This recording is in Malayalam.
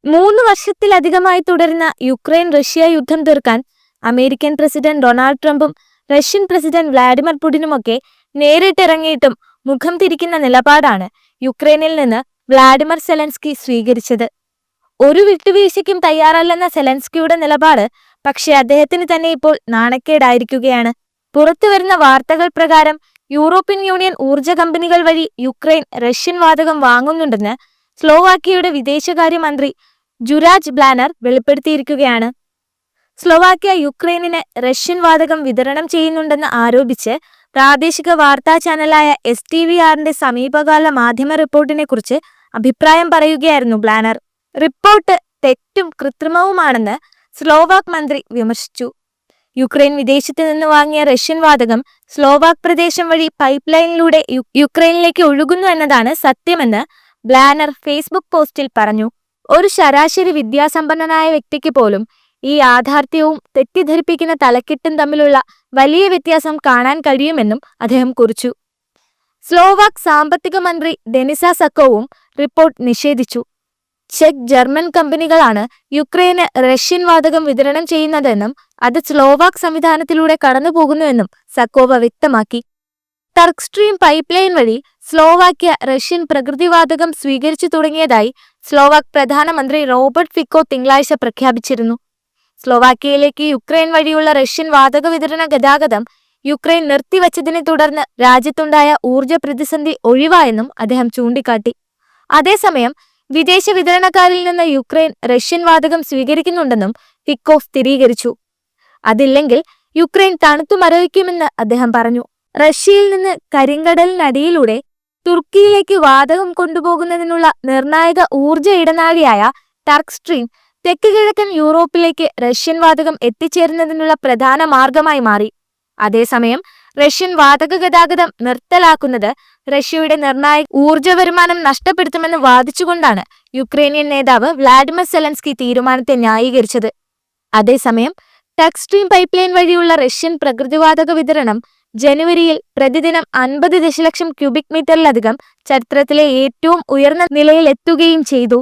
3 വർഷത്തിലധികമായി തുടരുന്ന യുക്രൈൻ റഷ്യ യുദ്ധം തീർക്കാൻ അമേരിക്കൻ പ്രസിഡന്റ് ഡൊണാൾഡ് ട്രംപും റഷ്യൻ പ്രസിഡന്റ് വ്ളാഡിമിർ പുടിനുമൊക്കെ നേരിട്ടിറങ്ങിയിട്ടും മുഖം തിരിക്കുന്ന നിലപാടാണ് യുക്രൈനിൽ നിന്ന് വ്ളാഡിമിർ സെലൻസ്കി സ്വീകരിച്ചത്. ഒരു വിട്ടുവീഴ്ചയ്ക്കും തയ്യാറല്ലെന്ന സെലൻസ്കിയുടെ നിലപാട് പക്ഷേ അദ്ദേഹത്തിന് തന്നെ ഇപ്പോൾ നാണക്കേടായിരിക്കുകയാണ്. പുറത്തുവരുന്ന വാർത്തകൾ പ്രകാരം യൂറോപ്യൻ യൂണിയൻ ഊർജ കമ്പനികൾ വഴി യുക്രൈൻ റഷ്യൻ വാതകം വാങ്ങുന്നുണ്ടെന്ന് സ്ലോവാക്യയുടെ വിദേശകാര്യമന്ത്രി ജുരാജ് ബ്ലാനർ വെളിപ്പെടുത്തിയിരിക്കുകയാണ്. സ്ലോവാക്യ യുക്രൈനിന് റഷ്യൻ വാതകം വിതരണം ചെയ്യുന്നുണ്ടെന്ന് ആരോപിച്ച് പ്രാദേശിക വാർത്താ ചാനലായ STVRന്റെ സമീപകാല മാധ്യമ റിപ്പോർട്ടിനെ കുറിച്ച് അഭിപ്രായം പറയുകയായിരുന്നു ബ്ലാനർ. റിപ്പോർട്ട് തെറ്റും കൃത്രിമവുമാണെന്ന് സ്ലോവാക് മന്ത്രി വിമർശിച്ചു. യുക്രൈൻ വിദേശത്ത് നിന്ന് വാങ്ങിയ റഷ്യൻ വാതകം സ്ലോവാക് പ്രദേശം വഴി പൈപ്പ് ലൈനിലൂടെ യുക്രൈനിലേക്ക് ഒഴുകുന്നു എന്നതാണ് സത്യമെന്ന് ബ്ലാനർ ഫേസ്ബുക്ക് പോസ്റ്റിൽ പറഞ്ഞു. ഒരു ശരാശരി വിദ്യാസമ്പന്നനായ വ്യക്തിക്ക് പോലും ഈ യാഥാർത്ഥ്യവും തെറ്റിദ്ധരിപ്പിക്കുന്ന തലക്കെട്ടും തമ്മിലുള്ള വലിയ വ്യത്യാസം കാണാൻ കഴിയുമെന്നും അദ്ദേഹം കുറിച്ചു. സ്ലോവാക് സാമ്പത്തിക മന്ത്രി ഡെനിസ സക്കോവും റിപ്പോർട്ട് നിഷേധിച്ചു. ചെക്ക് ജർമ്മൻ കമ്പനികളാണ് യുക്രൈന് റഷ്യൻ വാതകം വിതരണം ചെയ്യുന്നതെന്നും അത് സ്ലോവാക് സംവിധാനത്തിലൂടെ കടന്നുപോകുന്നുവെന്നും സക്കോവ വ്യക്തമാക്കി. ടർക്ക് സ്ട്രീം പൈപ്പ് ലൈൻ വഴി സ്ലോവാക്യ റഷ്യൻ പ്രകൃതിവാതകം സ്വീകരിച്ചു തുടങ്ങിയതായി സ്ലോവാക് പ്രധാനമന്ത്രി റോബർട്ട് ഫിക്കോ തിങ്കളാഴ്ച പ്രഖ്യാപിച്ചിരുന്നു. സ്ലോവാക്യയിലേക്ക് യുക്രൈൻ വഴിയുള്ള റഷ്യൻ വാതക വിതരണ ഗതാഗതം യുക്രൈൻ നിർത്തിവച്ചതിനെ തുടർന്ന് രാജ്യത്തുണ്ടായ ഊർജ പ്രതിസന്ധി ഒഴിവായെന്നും അദ്ദേഹം ചൂണ്ടിക്കാട്ടി. അതേസമയം വിദേശ വിതരണക്കാരിൽ നിന്ന് യുക്രൈൻ റഷ്യൻ വാതകം സ്വീകരിക്കുന്നുണ്ടെന്നും ഫിക്കോ സ്ഥിരീകരിച്ചു. അതില്ലെങ്കിൽ യുക്രൈൻ തണുത്തു മരവിക്കുമെന്ന് അദ്ദേഹം പറഞ്ഞു. റഷ്യയിൽ നിന്ന് കരിങ്കടലിനടിയിലൂടെ തുർക്കിയിലേക്ക് വാതകം കൊണ്ടുപോകുന്നതിനുള്ള നിർണായക ഊർജ ഇടനാഴിയായ ടർക്ക് സ്ട്രീം തെക്ക് കിഴക്കൻ യൂറോപ്പിലേക്ക് റഷ്യൻ വാതകം എത്തിച്ചേരുന്നതിനുള്ള പ്രധാന മാർഗമായി മാറി. അതേസമയം റഷ്യൻ വാതക ഗതാഗതം നിർത്തലാക്കുന്നത് റഷ്യയുടെ നിർണായക ഊർജ വരുമാനം നഷ്ടപ്പെടുത്തുമെന്ന് വാദിച്ചുകൊണ്ടാണ് യുക്രൈനിയൻ നേതാവ് വ്ളാഡിമിർ സെലൻസ്കി തീരുമാനത്തെ ന്യായീകരിച്ചത്. അതേസമയം ടർക്ക് സ്ട്രീം പൈപ്പ് ലൈൻ വഴിയുള്ള റഷ്യൻ പ്രകൃതിവാതക വിതരണം ജനുവരിയിൽ പ്രതിദിനം 50 ദശലക്ഷം ക്യൂബിക് മീറ്ററിലധികം ചരിത്രത്തിലെ ഏറ്റവും ഉയർന്ന നിലയിലെത്തുകയും ചെയ്തു.